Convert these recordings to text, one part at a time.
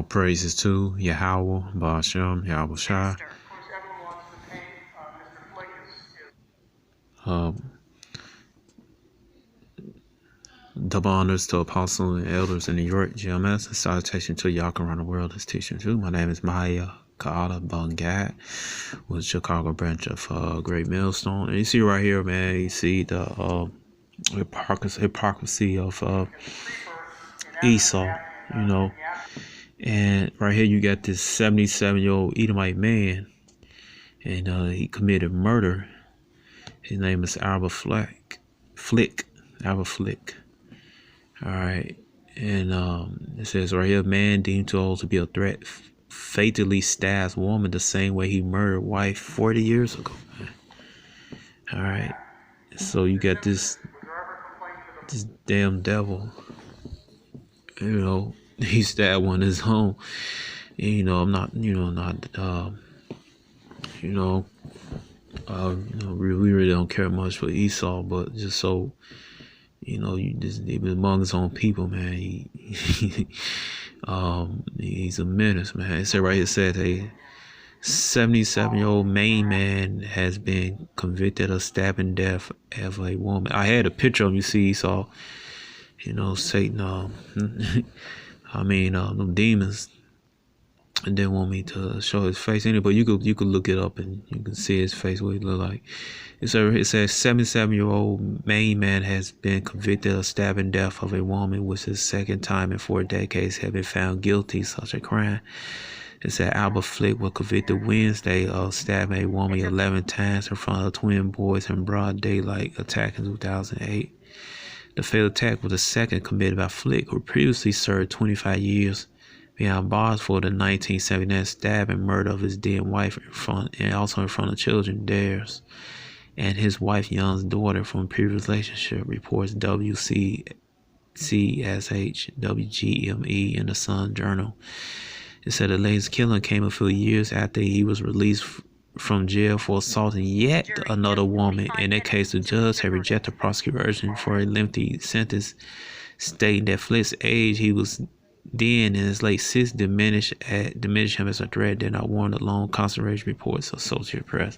praises to Yahweh, Ba'ashem, Yahweh Shai. Double honors to apostles and elders in New York, GMS, and salutation to Yak around the world is teaching too. My name is Maya Kaala Bungad with Chicago branch of Great Millstone. And you see right here, man, you see the hypocrisy of Esau, you know. And right here you got this 77-year-old Edomite man, and he committed murder. His name is Albert Flick. Albert Flick. All right. And it says right here, man deemed too old to be a threat fatally stabs woman the same way he murdered wife 40 years ago. Man. All right. So you got this damn devil. You know, he stabbed one in his home. You know, I'm not, we really don't care much for Esau, but just so, you just even among his own people, man, he's a menace, man. It said right here, it said a 77-year-old Maine man has been convicted of stabbing death of a woman. I had a picture of him, you see Esau, Satan, them demons, and didn't want me to show his face anyway, but you could look it up and you can see his face, what he look like. It says 77-year-old Maine man has been convicted of stabbing death of a woman, which is the second time in 4 decades have been found guilty of such a crime. It said Albert Flick was convicted Wednesday of stabbing a woman 11 times in front of twin boys in broad daylight attack in 2008. The fatal attack was the second committed by Flick, who previously served 25 years behind bars for the 1979 stab and murder of his dead wife also in front of children, theirs, and his wife Young's daughter from a previous relationship, reports WCSH WGME in the Sun Journal. It said the latest killing came a few years after he was released from jail for assaulting yet another woman. In that case, the judge had rejected prosecution for a lengthy sentence, stating that Flick's age, he was then in his late 60s, diminish him as a threat that not warrant alone, concentration reports of Associated Press.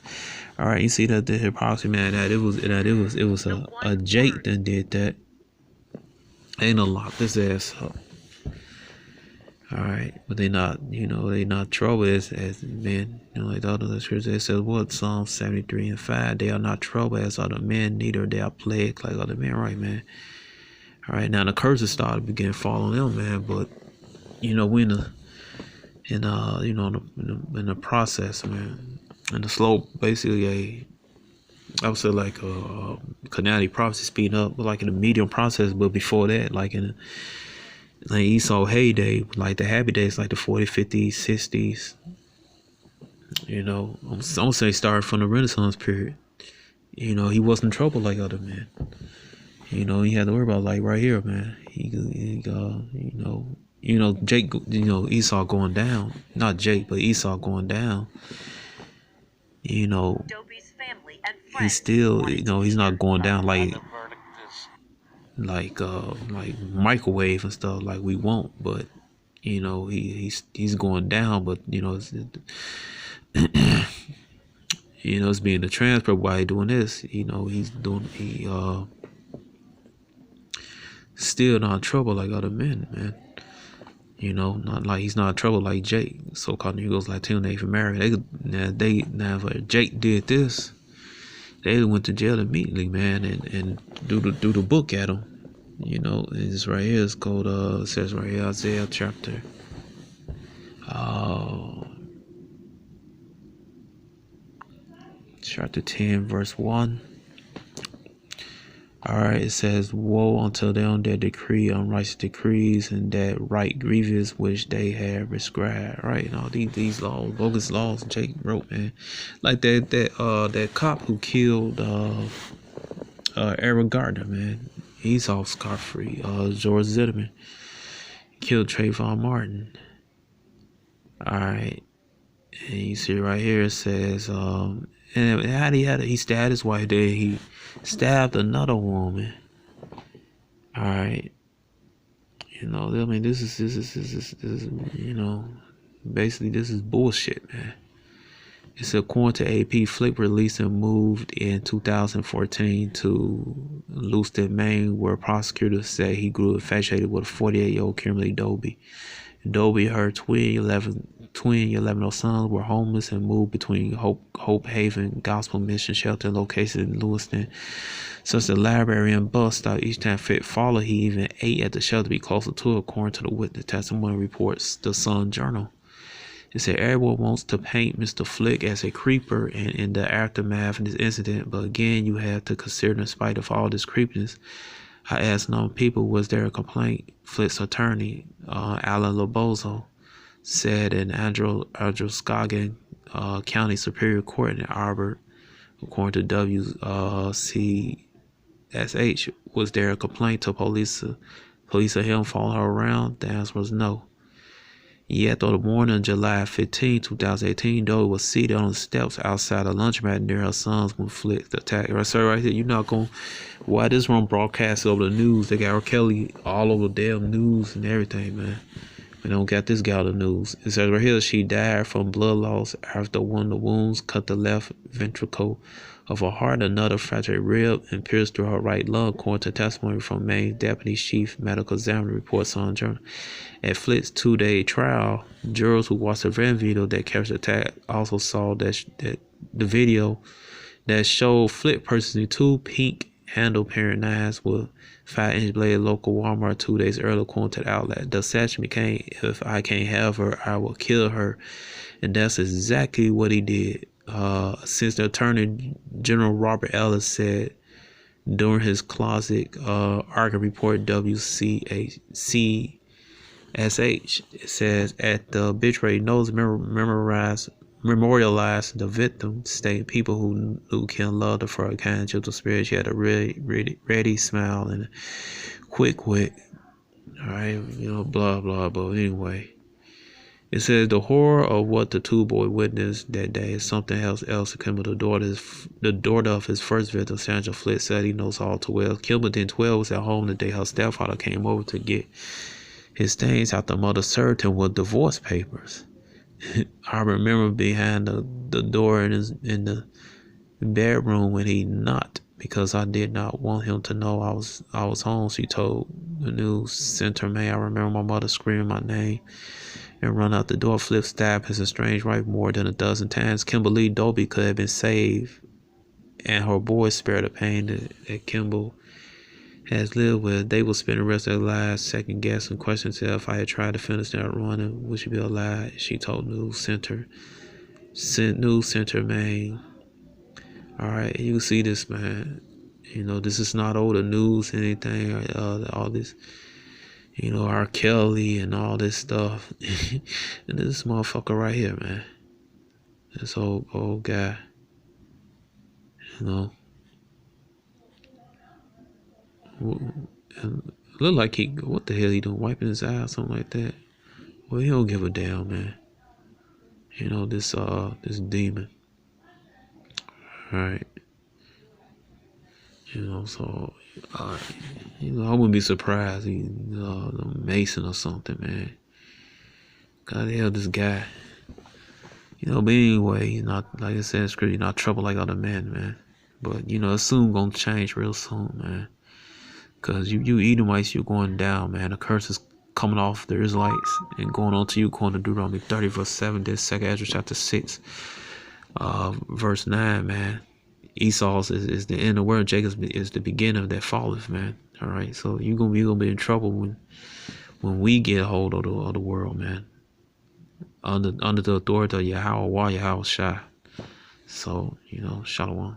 All right, you see that the hypocrisy, man, that it was a Jake that did that. Ain't no lock this ass up. All right, but they not trouble as men. Like the other scriptures, it says what? Psalm 73:5. They are not trouble as other men, neither they are plagued like other men. Right, man. All right, now the curses started begin falling them, man. But we in the process, man. And the slow, basically I would say like a canality prophecy speeding up, but like in the medium process. But before that, like in like Esau heyday, like the happy days, like the 40s, 50s, 60s. I'm gonna say started from the Renaissance period. He wasn't in trouble like other men. He had to worry about like right here, man. Jake, Esau going down. Not Jake, but Esau going down. He's still, he's not going down like microwave and stuff like we want, but he's going down, but it's being the transfer why he doing this. Still not in trouble like other men, man. Not like he's not in trouble like Jake, so-called Negroes, Latino, Native American. If Jake did this, they went to jail immediately, man, and do the book at him. It's right here. It's called it says right here, Isaiah chapter 10 verse 1. All right, it says, woe unto them that decree unrighteous decrees and that right grievous which they have prescribed. Right, these laws, bogus laws Jake wrote, man. Like that cop who killed Eric Gardner, man. He's off scot-free. George Zimmerman killed Trayvon Martin. All right, and you see right here it says, and he stabbed his wife. There he stabbed another woman. All right, You know, I mean, this is you know, basically this is bullshit, man. It's according to AP, Flick released and moved in 2014 to Lewiston, Maine, where prosecutors say he grew infatuated with a 48-year-old Kimberly Doby. Doby, her twin 11 sons were homeless and moved between Hope Haven Gospel Mission Shelter located in Lewiston. Since the library and bus stop each time Flick followed, he even ate at the shelter to be closer to it, according to the witness testimony, reports the Sun Journal. It said everyone wants to paint Mr. Flick as a creeper and in the aftermath of this incident, but again, you have to consider in spite of all this creepiness, I asked known people, was there a complaint? Flick's attorney, Alan Lobozo, said in Androscoggin County Superior Court in Arbor, according to WCSH, was there a complaint to police of him following her around? The answer was no. Yet, on the morning of July 15, 2018, Doe was seated on the steps outside a laundromat near her sons when Flick attacked her. So right here, you're not going to... Why this one broadcast over the news? They got R. Kelly all over the damn news and everything, man. They don't got this guy on the news. It says right here, she died from blood loss after one of the wounds cut the left ventricle of her heart, another fractured rib, and pierced through her right lung, according to testimony from Maine Deputy Chief Medical Examiner, reports on Journal. At Flick's 2-day trial, jurors who watched the video that captured the attack also saw that the video that showed Flick purchasing 2 pink handle paring knives with 5-inch blade at local Walmart 2 days earlier, according to the outlet. The section became, if I can't have her, I will kill her. And that's exactly what he did. Since the Attorney General Robert Ellis said during his closet argument report WCSH, it says at the obituary notes memorialized the victim, state people who can love the for a kind, gentle spirit. She had a ready smile and a quick wit. All right, you know, blah blah. But anyway, it says the horror of what the 2 boys witnessed that day is something else. Kimball, the daughter of his first victim, Sandra Flick, said he knows all too well. Kimball, then 12, was at home the day her stepfather came over to get his things after mother served him with divorce papers. I remember behind the door in the bedroom when he knocked because I did not want him to know I was home. She told the news center man. I remember my mother screaming my name and run out the door. Flick stabbed his estranged wife more than a dozen times. Kimberly Doby could have been saved, and her boys spared the pain that Kimball has lived with. They will spend the rest of their lives second guessing, questioning if I had tried to finish that run, would she be alive? She told News Center, Maine. All right, you see this, man. You know, this is not older news, anything, all this, you know, R. Kelly and all this stuff. And this motherfucker right here, man. This old guy, you know. And look like what the hell he doing, wiping his eye or something like that. Well, he don't give a damn, man. You know, this demon. Alright. You know, so you know, I wouldn't be surprised he's a Mason or something, man. God the hell, this guy. You know, but anyway, he's not, like I said in scripture, you're not trouble like other men, man. But you know, it's soon gonna change real soon, man. Cause you Edomites, you're going down, man. The curse is coming off the Israelites and going on to you, according to Deuteronomy 30 verse 7, this 2 Ezra chapter 6, verse 9, man. Esau's is the end of the world. Jacob's is the beginning of that falleth, man. All right, so you're gonna be in trouble when we get a hold of the world, man. Under the authority of Yahweh Shai. So, you know, Shalom.